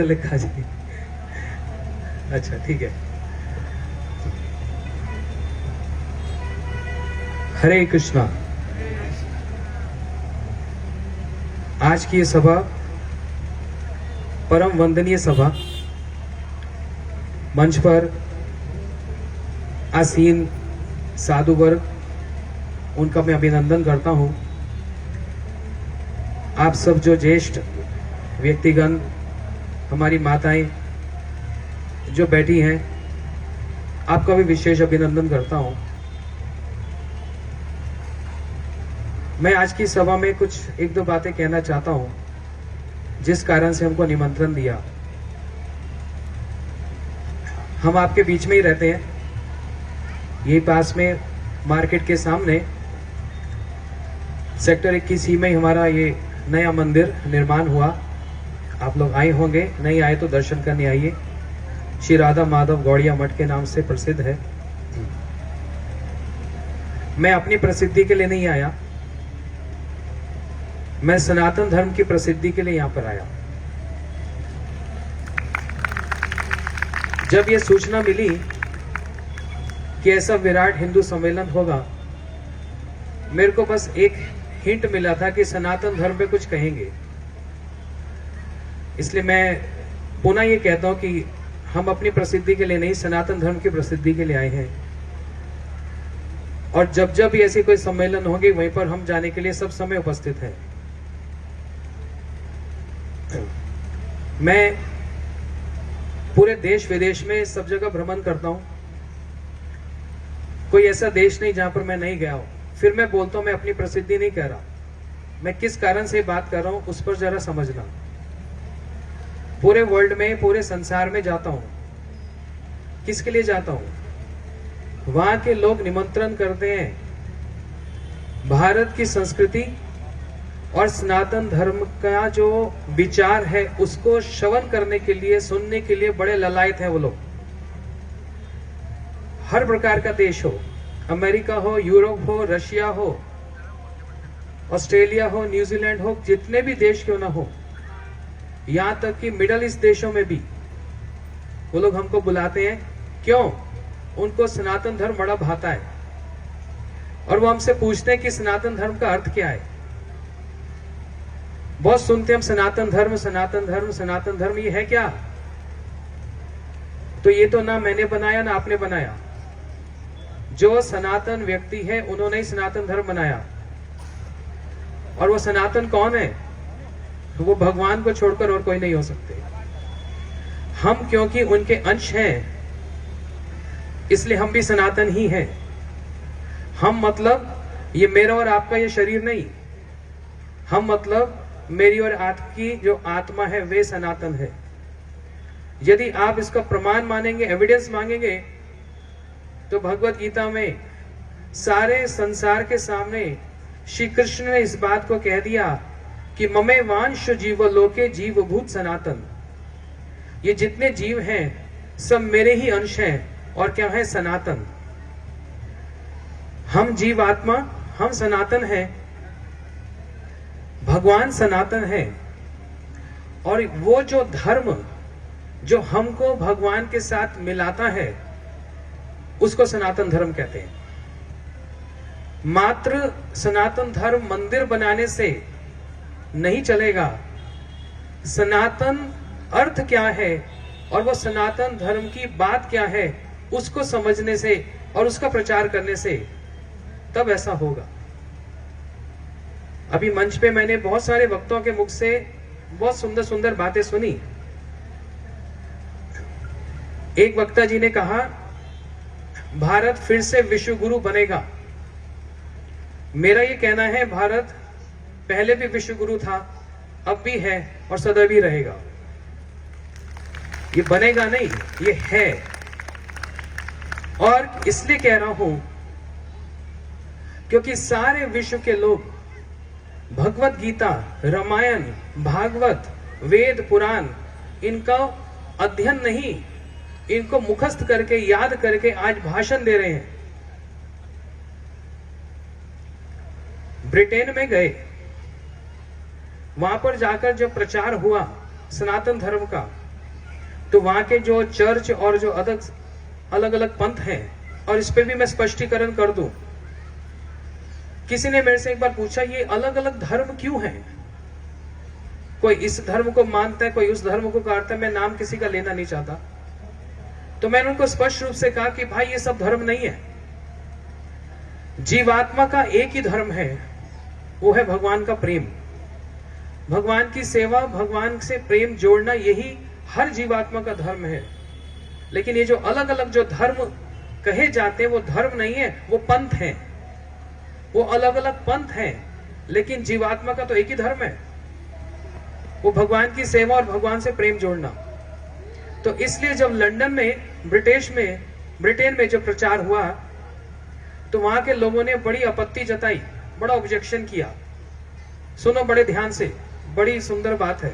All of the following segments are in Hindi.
लिखा जी। अच्छा ठीक है। हरे कृष्णा। आज की ये सभा परम वंदनीय सभा, मंच पर आसीन साधु वर्ग, उनका मैं अभिनंदन करता हूं। आप सब जो ज्येष्ठ व्यक्तिगण, हमारी माताएं जो बैठी हैं, आपका भी विशेष अभिनंदन करता हूं। मैं आज की सभा में कुछ एक दो बातें कहना चाहता हूं, जिस कारण से हमको निमंत्रण दिया। हम आपके बीच में ही रहते हैं, यही पास में मार्केट के सामने सेक्टर 21 में हमारा ये नया मंदिर निर्माण हुआ। आप लोग आए होंगे, नहीं आए तो दर्शन करने आइए। श्री राधा माधव गौड़िया मठ के नाम से प्रसिद्ध है। मैं अपनी प्रसिद्धि के लिए नहीं आया, मैं सनातन धर्म की प्रसिद्धि के लिए यहां पर आया। जब यह सूचना मिली कि ऐसा विराट हिंदू सम्मेलन होगा, मेरे को बस एक हिंट मिला था कि सनातन धर्म पे कुछ कहेंगे। इसलिए मैं पुनः ये कहता हूं कि हम अपनी प्रसिद्धि के लिए नहीं, सनातन धर्म की प्रसिद्धि के लिए आए हैं। और जब जब भी ऐसे कोई सम्मेलन होंगे, वहीं पर हम जाने के लिए सब समय उपस्थित हैं। मैं पूरे देश विदेश में सब जगह भ्रमण करता हूं, कोई ऐसा देश नहीं जहां पर मैं नहीं गया हूं। फिर मैं बोलता हूं, मैं अपनी प्रसिद्धि नहीं कह रहा, मैं किस कारण से बात कर रहा हूं उस पर जरा समझना। पूरे वर्ल्ड में, पूरे संसार में जाता हूं, किसके लिए जाता हूं? वहां के लोग निमंत्रण करते हैं भारत की संस्कृति और सनातन धर्म का जो विचार है उसको श्रवण करने के लिए, सुनने के लिए बड़े ललायत हैं वो लोग। हर प्रकार का देश हो, अमेरिका हो, यूरोप हो, रशिया हो, ऑस्ट्रेलिया हो, न्यूजीलैंड हो, जितने भी देश क्यों ना हो, यहां तक कि मिडल ईस्ट देशों में भी वो लोग हमको बुलाते हैं। क्यों? उनको सनातन धर्म बड़ा भाता है और वो हमसे पूछते हैं कि सनातन धर्म का अर्थ क्या है। बहुत सुनते हैं हम सनातन धर्म, सनातन धर्म, सनातन धर्म, ये है क्या? तो ये तो ना मैंने बनाया ना आपने बनाया। जो सनातन व्यक्ति है उन्होंने ही सनातन धर्म बनाया। और वो सनातन कौन है? वो भगवान को छोड़कर और कोई नहीं हो सकते। हम क्योंकि उनके अंश हैं, इसलिए हम भी सनातन ही हैं। हम मतलब ये मेरा और आपका ये शरीर नहीं, हम मतलब मेरी और आपकी जो आत्मा है वे सनातन है। यदि आप इसका प्रमाण मानेंगे, एविडेंस मांगेंगे, तो भगवत गीता में सारे संसार के सामने श्री कृष्ण ने इस बात को कह दिया कि ममे वांश जीव लोके जीवभूत सनातन। ये जितने जीव हैं सब मेरे ही अंश हैं और क्या है? सनातन। हम जीव आत्मा, हम सनातन हैं, भगवान सनातन है। और वो जो धर्म जो हमको भगवान के साथ मिलाता है उसको सनातन धर्म कहते हैं। मात्र सनातन धर्म मंदिर बनाने से नहीं चलेगा। सनातन अर्थ क्या है और वो सनातन धर्म की बात क्या है उसको समझने से और उसका प्रचार करने से तब ऐसा होगा। अभी मंच पे मैंने बहुत सारे वक्ताओं के मुख से बहुत सुंदर सुंदर बातें सुनी। एक वक्ता जी ने कहा भारत फिर से विश्व गुरु बनेगा। मेरा ये कहना है भारत पहले भी विश्व गुरु था, अब भी है और सदा भी रहेगा। ये बनेगा नहीं, ये है। और इसलिए कह रहा हूं क्योंकि सारे विश्व के लोग भगवत गीता, रामायण, भागवत, वेद, पुराण, इनका अध्ययन नहीं, इनको मुखस्थ करके, याद करके आज भाषण दे रहे हैं। ब्रिटेन में गए, वहां पर जाकर जब प्रचार हुआ सनातन धर्म का, तो वहां के जो चर्च और जो अलग अलग पंथ हैं, और इस पे भी मैं स्पष्टीकरण कर दूं। किसी ने मेरे से एक बार पूछा, ये अलग अलग धर्म क्यों हैं? कोई इस धर्म को मानता है, कोई उस धर्म को करता है, मैं नाम किसी का लेना नहीं चाहता। तो मैंने उनको स्पष्ट रूप से कहा कि भाई ये सब धर्म नहीं है, जीवात्मा का एक ही धर्म है, वो है भगवान का प्रेम, भगवान की सेवा, भगवान से प्रेम जोड़ना, यही हर जीवात्मा का धर्म है। लेकिन ये जो अलग अलग जो धर्म कहे जाते हैं वो धर्म नहीं है, वो पंथ हैं, वो अलग अलग पंथ हैं, लेकिन जीवात्मा का तो एक ही धर्म है, वो भगवान की सेवा और भगवान से प्रेम जोड़ना। तो इसलिए जब लंदन में, ब्रिटेन में जो प्रचार हुआ, तो वहां के लोगों ने बड़ी आपत्ति जताई, बड़ा ऑब्जेक्शन किया। सुनो बड़े ध्यान से, बड़ी सुंदर बात है।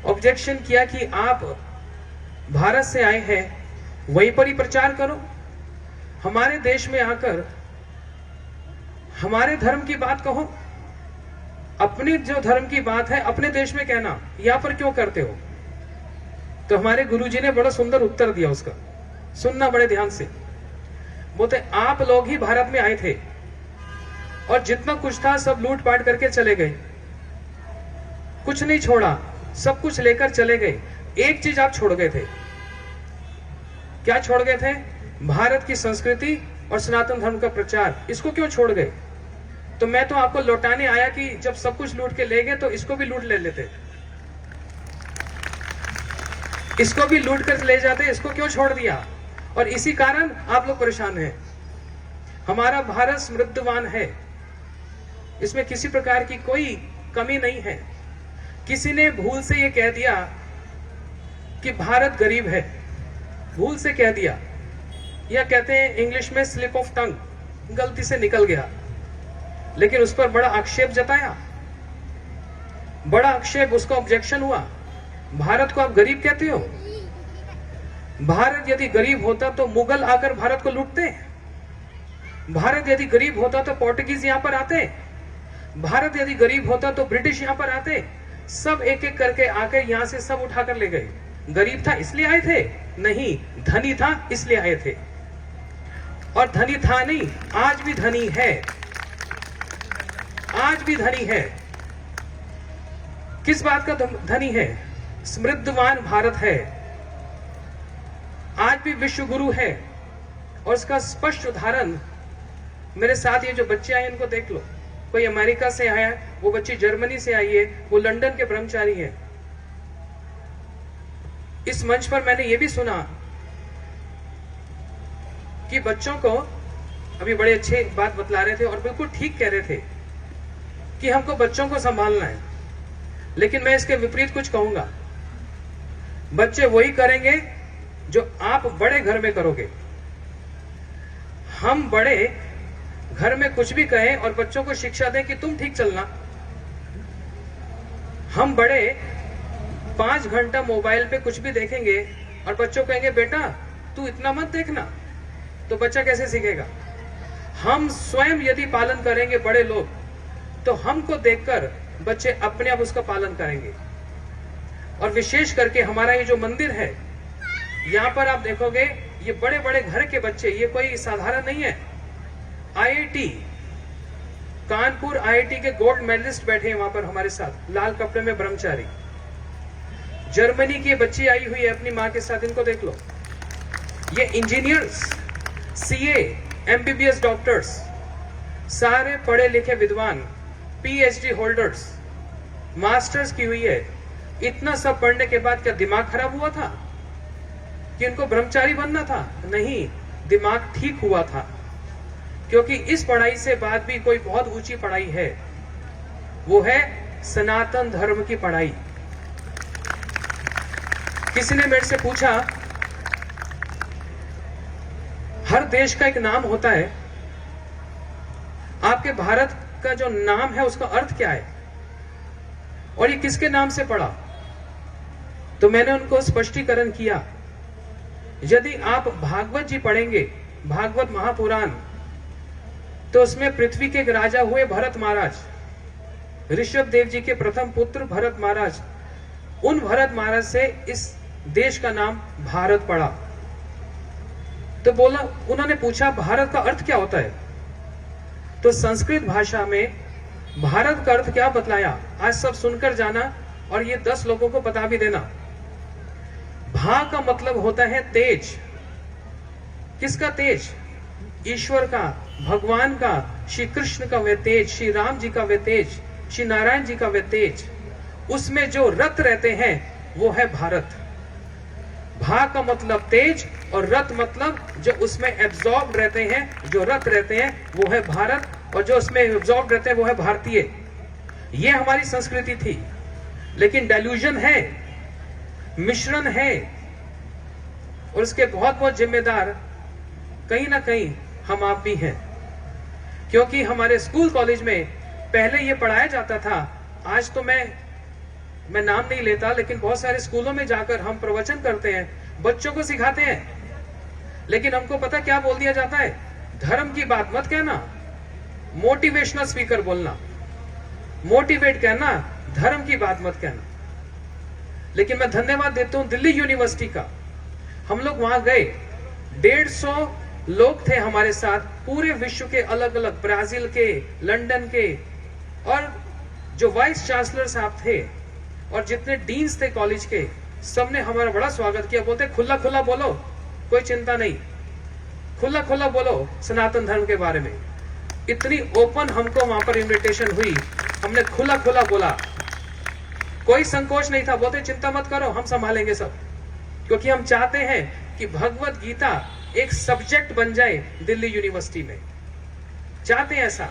ऑब्जेक्शन किया कि आप भारत से आए हैं, वहीं पर ही प्रचार करो, हमारे देश में आकर हमारे धर्म की बात कहो, अपने जो धर्म की बात है अपने देश में कहना, यहां पर क्यों करते हो? तो हमारे गुरुजी ने बड़ा सुंदर उत्तर दिया उसका, सुनना बड़े ध्यान से। बोलते आप लोग ही भारत में आए थे और जितना कुछ था सब लूट पाट करके चले गए, कुछ नहीं छोड़ा, सब कुछ लेकर चले गए। एक चीज आप छोड़ गए थे, क्या छोड़ गए थे? भारत की संस्कृति और सनातन धर्म का प्रचार। इसको क्यों छोड़ गए? तो मैं तो आपको लौटाने आया कि जब सब कुछ लूट के ले गए तो इसको भी लूट ले लेते, इसको भी लूट कर ले जाते, इसको क्यों छोड़ दिया? और इसी कारण आप लोग परेशान हैं। हमारा भारत समृद्धवान है, इसमें किसी प्रकार की कोई कमी नहीं है। किसी ने भूल से ये कह दिया कि भारत गरीब है, भूल से कह दिया, या कहते हैं इंग्लिश में स्लिप ऑफ टंग, गलती से निकल गया, लेकिन उस पर बड़ा आक्षेप जताया, बड़ा आक्षेप, उसका ऑब्जेक्शन हुआ। भारत को आप गरीब कहते हो? भारत यदि गरीब होता तो मुगल आकर भारत को लूटते, भारत यदि गरीब होता तो पोर्टुगीज यहां पर आते, भारत यदि गरीब होता तो ब्रिटिश यहां पर आते, सब एक एक करके आकर यहां से सब उठाकर ले गए। गरीब था इसलिए आए थे? नहीं, धनी था इसलिए आए थे। और धनी था नहीं, आज भी धनी है, आज भी धनी है। किस बात का धनी है? समृद्धवान भारत है, आज भी विश्व गुरु है। और इसका स्पष्ट उदाहरण, मेरे साथ ये जो बच्चे आए इनको देख लो, कोई अमेरिका से आया, वो बच्ची जर्मनी से आई है, वो लंदन के ब्रह्मचारी है। इस मंच पर मैंने ये भी सुना कि बच्चों को, अभी बड़े अच्छे बात बतला रहे थे और बिल्कुल ठीक कह रहे थे कि हमको बच्चों को संभालना है, लेकिन मैं इसके विपरीत कुछ कहूंगा। बच्चे वही करेंगे जो आप बड़े घर में करोगे। हम बड़े घर में कुछ भी कहें और बच्चों को शिक्षा दें कि तुम ठीक चलना, हम बड़े 5 घंटा मोबाइल पे कुछ भी देखेंगे और बच्चों कहेंगे बेटा तू इतना मत देखना, तो बच्चा कैसे सीखेगा? हम स्वयं यदि पालन करेंगे बड़े लोग, तो हमको देखकर बच्चे अपने आप उसका पालन करेंगे। और विशेष करके हमारा ये जो मंदिर है, यहां पर आप देखोगे ये बड़े बड़े घर के बच्चे, ये कोई साधारण नहीं है। आईआईटी कानपुर, आईआईटी के गोल्ड मेडलिस्ट बैठे हैं वहां पर हमारे साथ, लाल कपड़े में ब्रह्मचारी। जर्मनी की बच्ची आई हुई है अपनी मां के साथ, इनको देख लो। ये इंजीनियर्स, सीए, एमबीबीएस डॉक्टर्स, सारे पढ़े लिखे विद्वान, पीएचडी होल्डर्स, मास्टर्स की हुई है। इतना सब पढ़ने के बाद क्या दिमाग खराब हुआ था कि इनको ब्रह्मचारी बनना था? नहीं, दिमाग ठीक हुआ था, क्योंकि इस पढ़ाई से बाद भी कोई बहुत ऊंची पढ़ाई है, वो है सनातन धर्म की पढ़ाई। किसी ने मेरे से पूछा, हर देश का एक नाम होता है, आपके भारत का जो नाम है उसका अर्थ क्या है और ये किसके नाम से पड़ा? तो मैंने उनको स्पष्टीकरण किया, यदि आप भागवत जी पढ़ेंगे, भागवत महापुराण, तो उसमें पृथ्वी के एक राजा हुए भरत महाराज, ऋषभ देव जी के प्रथम पुत्र भरत महाराज। उन भरत महाराज से इस देश का नाम भारत पड़ा। तो बोला, उन्होंने पूछा भारत का अर्थ क्या होता है? तो संस्कृत भाषा में भारत का अर्थ क्या बतलाया, आज सब सुनकर जाना और ये 10 लोगों को बता भी देना। भा का मतलब होता है तेज। किसका तेज? ईश्वर का, भगवान का, श्री कृष्ण का वे तेज, श्री राम जी का वे तेज, श्री नारायण जी का वे तेज। उसमें जो रत रहते हैं वो है भारत। भा का मतलब तेज और रत मतलब जो उसमें एब्जॉर्ब रहते हैं, जो रत रहते हैं वो है भारत, और जो उसमें एब्जॉर्ब रहते हैं वो है भारतीय। ये हमारी संस्कृति थी, लेकिन डेल्यूजन है, मिश्रण है, और उसके बहुत जिम्मेदार कहीं ना कहीं हम आप भी हैं। क्योंकि हमारे स्कूल कॉलेज में पहले ये पढ़ाया जाता था, आज तो मैं नाम नहीं लेता, लेकिन बहुत सारे स्कूलों में जाकर हम प्रवचन करते हैं, बच्चों को सिखाते हैं, लेकिन हमको पता क्या बोल दिया जाता है? धर्म की बात मत कहना, मोटिवेशनल स्पीकर बोलना, मोटिवेट कहना, धर्म की बात मत कहना। लेकिन मैं धन्यवाद देता हूं दिल्ली यूनिवर्सिटी का। हम लोग वहां गए, 150 लोग थे हमारे साथ, पूरे विश्व के अलग अलग, ब्राजील के, लंदन के, और जो वाइस चांसलर साहब थे और जितने डीन्स थे कॉलेज के, सबने हमारा बड़ा स्वागत किया। बोलते खुला खुला बोलो, कोई चिंता नहीं, खुला खुला बोलो सनातन धर्म के बारे में। इतनी ओपन हमको वहां पर इनविटेशन हुई, हमने खुला खुला बोला, कोई संकोच नहीं था। बोलते चिंता मत करो, हम संभालेंगे सब, क्योंकि हम चाहते हैं कि भगवत गीता एक सब्जेक्ट बन जाए दिल्ली यूनिवर्सिटी में, चाहते हैं ऐसा।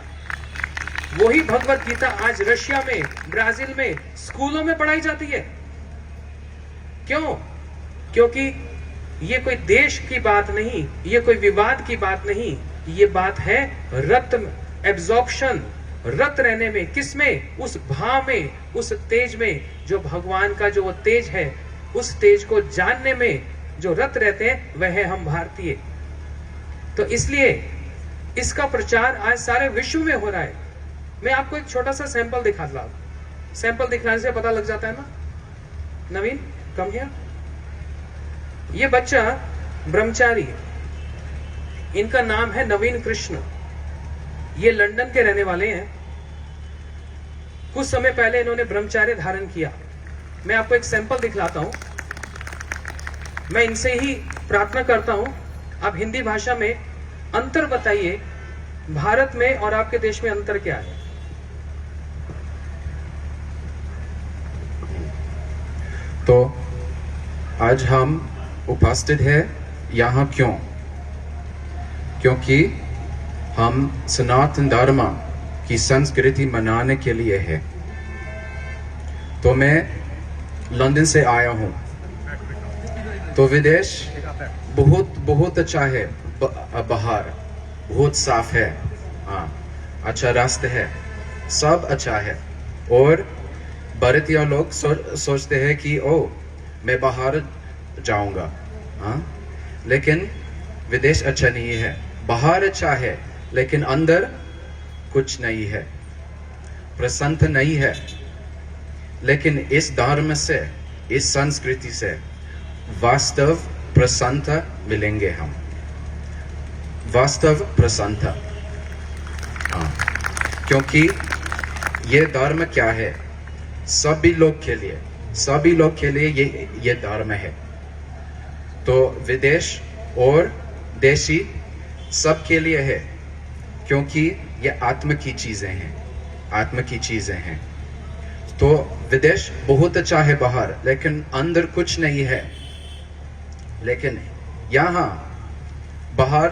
वही भगवत गीता आज रशिया में, ब्राजील में स्कूलों में पढ़ाई जाती है। क्यों? क्योंकि ये कोई देश की बात नहीं, ये कोई विवाद की बात नहीं, ये बात है रत एब्जॉर्प्शन, रत रहने में। किसमें? उस भाव में, उस तेज में, जो भगवान का जो वो तेज है, उस तेज को जानने में जो रत रहते हैं वह है हम भारतीय। तो इसलिए इसका प्रचार आज सारे विश्व में हो रहा है। मैं आपको एक छोटा सा सैंपल दिखाता हूं, सैंपल दिखाने से पता लग जाता है ना। नवीन कम हियर। ये बच्चा ब्रह्मचारी, इनका नाम है नवीन कृष्ण, ये लंदन के रहने वाले हैं। कुछ समय पहले इन्होंने ब्रह्मचार्य धारण किया। मैं आपको एक सैंपल दिखलाता हूं। मैं इनसे ही प्रार्थना करता हूं, आप हिंदी भाषा में अंतर बताइए, भारत में और आपके देश में अंतर क्या है? तो आज हम उपस्थित हैं यहाँ क्यों? क्योंकि हम सनातन धर्म की संस्कृति मनाने के लिए है। तो मैं लंदन से आया हूँ। तो विदेश बहुत अच्छा है, बाहर बहुत साफ है, हाँ, अच्छा रास्ता है, सब अच्छा है। और भारतीय लोग सोचते हैं कि ओ मैं बाहर जाऊंगा, हाँ, लेकिन विदेश अच्छा नहीं है। बाहर अच्छा है लेकिन अंदर कुछ नहीं है, प्रसन्नता नहीं है। लेकिन इस धर्म से, इस संस्कृति से वास्तव प्रसन्नता मिलेंगे हम, वास्तव प्रसन्नता। हाँ, क्योंकि ये धर्म क्या है? सभी लोग के लिए, सभी लोग के लिए ये धर्म है। तो विदेश और देशी सब के लिए है, क्योंकि ये आत्म की चीजें हैं, आत्म की चीजें हैं। तो विदेश बहुत अच्छा है बाहर, लेकिन अंदर कुछ नहीं है। लेकिन यहाँ बाहर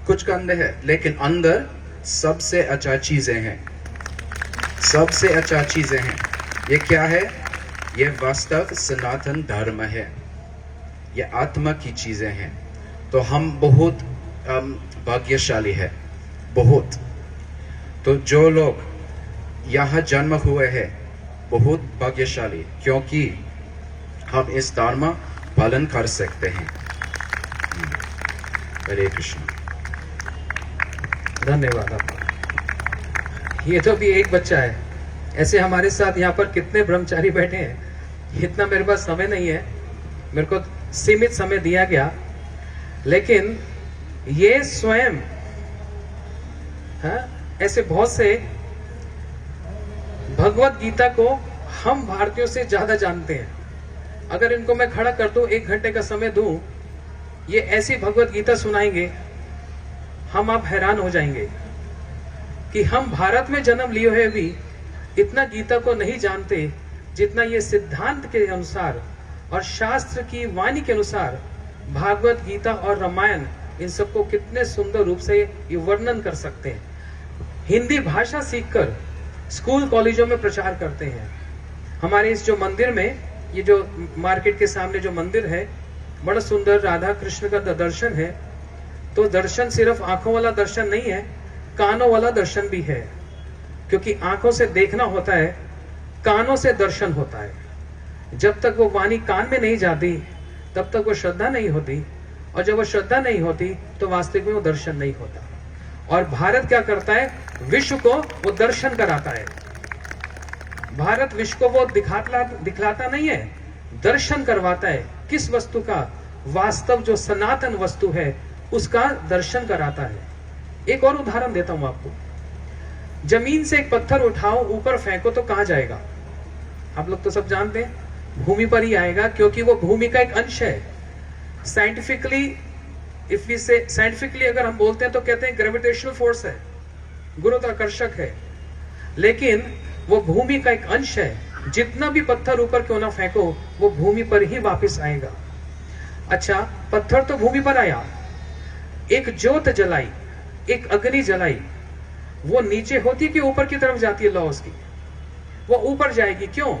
कुछ गंदे है, लेकिन अंदर सबसे अच्छा चीजें हैं, सबसे अच्छा चीजें हैं। ये क्या है? ये वास्तव सनातन धर्म है, ये आत्मा की चीजें हैं। तो हम बहुत भाग्यशाली है, बहुत। तो जो लोग यहाँ जन्म हुए हैं बहुत भाग्यशाली, क्योंकि हम इस धर्म पालन कर सकते हैं। हरे कृष्ण। धन्यवाद आपका। ये तो भी एक बच्चा है, ऐसे हमारे साथ यहाँ पर कितने ब्रह्मचारी बैठे हैं, इतना मेरे पास समय नहीं है। मेरे को सीमित समय दिया गया, लेकिन ये स्वयं ऐसे बहुत से भगवत गीता को हम भारतीयों से ज्यादा जानते हैं। अगर इनको मैं खड़ा कर दूं, 1 घंटे का समय दूं, ये ऐसी भगवत गीता सुनाएंगे, हम आप हैरान हो जाएंगे कि हम भारत में जन्म लिए हुए भी इतना गीता को नहीं जानते जितना ये सिद्धांत के अनुसार और शास्त्र की वाणी के अनुसार भागवत गीता और रामायण इन सबको कितने सुंदर रूप से ये वर्णन कर सकते हैं। हिंदी भाषा सीखकर स्कूल कॉलेजों में प्रचार करते हैं। हमारे इस जो मंदिर में, ये जो मार्केट के सामने जो मंदिर है, बड़ा सुंदर राधा कृष्ण का दर्शन है। तो दर्शन सिर्फ आंखों वाला दर्शन नहीं है, कानों वाला दर्शन भी है, क्योंकि आंखों से देखना होता है, कानों से दर्शन होता है। जब तक वो वाणी कान में नहीं जाती तब तक वो श्रद्धा नहीं होती, और जब वो श्रद्धा नहीं होती तो वास्तविक में वो दर्शन नहीं होता। और भारत क्या करता है, विश्व को वो दर्शन कराता है। भारत विश्व को वो दिखलाता नहीं है, दर्शन करवाता है। किस वस्तु का, वास्तव जो सनातन वस्तु है उसका दर्शन कराता है। एक और उदाहरण देता हूं आपको। जमीन से एक पत्थर उठाओ, ऊपर फेंको तो कहां जाएगा? आप लोग तो सब जानते हैं, भूमि पर ही आएगा, क्योंकि वो भूमि का एक अंश है। साइंटिफिकली अगर हम बोलते हैं तो कहते हैं ग्रेविटेशनल फोर्स है, गुरुत्वाकर्षक है, लेकिन वो भूमि का एक अंश है। जितना भी पत्थर ऊपर क्यों ना फेंको, वो भूमि पर ही वापस आएगा। अच्छा, पत्थर तो भूमि पर आया, एक ज्योत जलाई, एक अग्नि जलाई, वो नीचे होती कि ऊपर की तरफ जाती है? लॉ उसकी, वो ऊपर जाएगी। क्यों?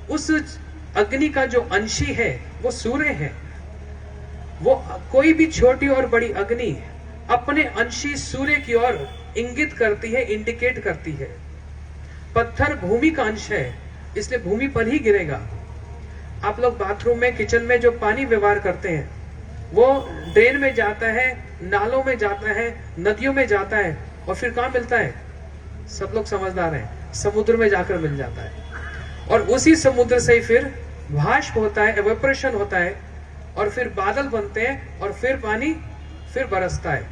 उस अग्नि का जो अंशी है वो सूर्य है। वो कोई भी छोटी और बड़ी अग्नि अपने अंशी सूर्य की ओर इंगित करती है, इंडिकेट करती है। पत्थर भूमि का अंश है, इसलिए भूमि पर ही गिरेगा। आप लोग बाथरूम में, किचन में जो पानी व्यवहार करते हैं, वो ड्रेन में जाता है, नालों में जाता है, नदियों में जाता है, और फिर कहां मिलता है? सब लोग समझदार हैं, समुद्र में जाकर मिल जाता है। और उसी समुद्र से ही फिर भाष्प होता है, एवेपोरेशन होता है, और फिर बादल बनते हैं, और फिर पानी फिर बरसता है।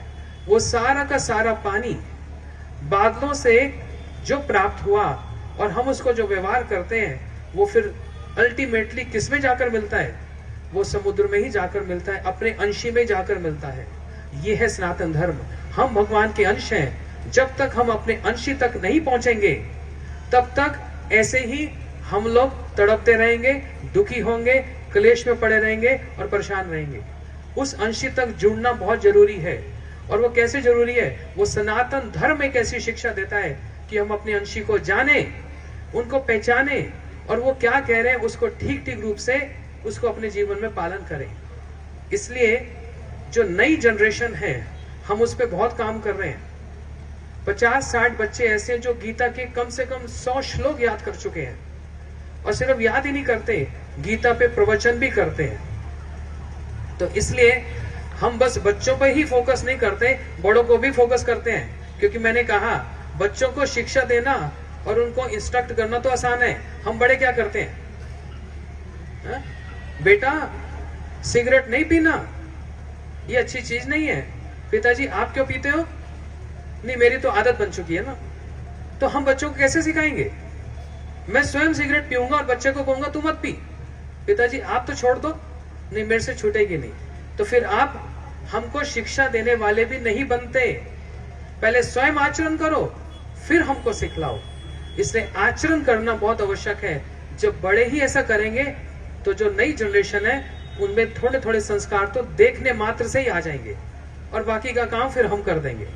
वो सारा का सारा पानी बादलों से जो प्राप्त हुआ और हम उसको जो व्यवहार करते हैं, वो फिर अल्टीमेटली किस में जाकर मिलता है? वो समुद्र में ही जाकर मिलता है, अपने अंशी में जाकर मिलता है। ये है सनातन धर्म। हम भगवान के अंश हैं। जब तक हम अपने अंशी तक नहीं पहुंचेंगे, तब तक ऐसे ही हम लोग तड़पते रहेंगे, दुखी होंगे, क्लेश में पड़े रहेंगे और परेशान रहेंगे। उस अंशी तक जुड़ना बहुत जरूरी है। और वो कैसे जरूरी है? वो सनातन धर्म एक ऐसी शिक्षा देता है कि हम अपने अंशी को जाने, उनको पहचाने, और वो क्या कह रहे हैं उसको ठीक ठीक रूप से उसको अपने जीवन में पालन करें। इसलिए जो नई जनरेशन है, हम उस पर बहुत काम कर रहे हैं। 50-60 बच्चे ऐसे हैं जो गीता के कम से कम 100 श्लोक याद कर चुके हैं, और सिर्फ याद ही नहीं करते, गीता पे प्रवचन भी करते हैं। तो इसलिए हम बस बच्चों पे ही फोकस नहीं करते, बड़ों को भी फोकस करते हैं। क्योंकि मैंने कहा, बच्चों को शिक्षा देना और उनको इंस्ट्रक्ट करना तो आसान है। हम बड़े क्या करते हैं? बेटा, सिगरेट नहीं पीना, ये अच्छी चीज नहीं है। पिताजी, आप क्यों पीते हो? नहीं, मेरी तो आदत बन चुकी है ना। तो हम बच्चों को कैसे सिखाएंगे? मैं स्वयं सिगरेट पीऊंगा और बच्चे को कहूंगा तू मत पी। पिताजी, आप तो छोड़ दो। नहीं, मेरे से छूटेगी नहीं। तो फिर आप हमको शिक्षा देने वाले भी नहीं बनते। पहले स्वयं आचरण करो, फिर हमको सिखलाओ। इसलिए आचरण करना बहुत आवश्यक है। जब बड़े ही ऐसा करेंगे तो जो नई जनरेशन है उनमें थोड़े थोड़े संस्कार तो देखने मात्र से ही आ जाएंगे, और बाकी का काम फिर हम कर देंगे।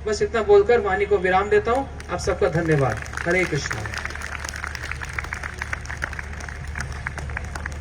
बस इतना बोलकर वाणी को विराम देता हूं। आप सबका धन्यवाद। हरे कृष्ण।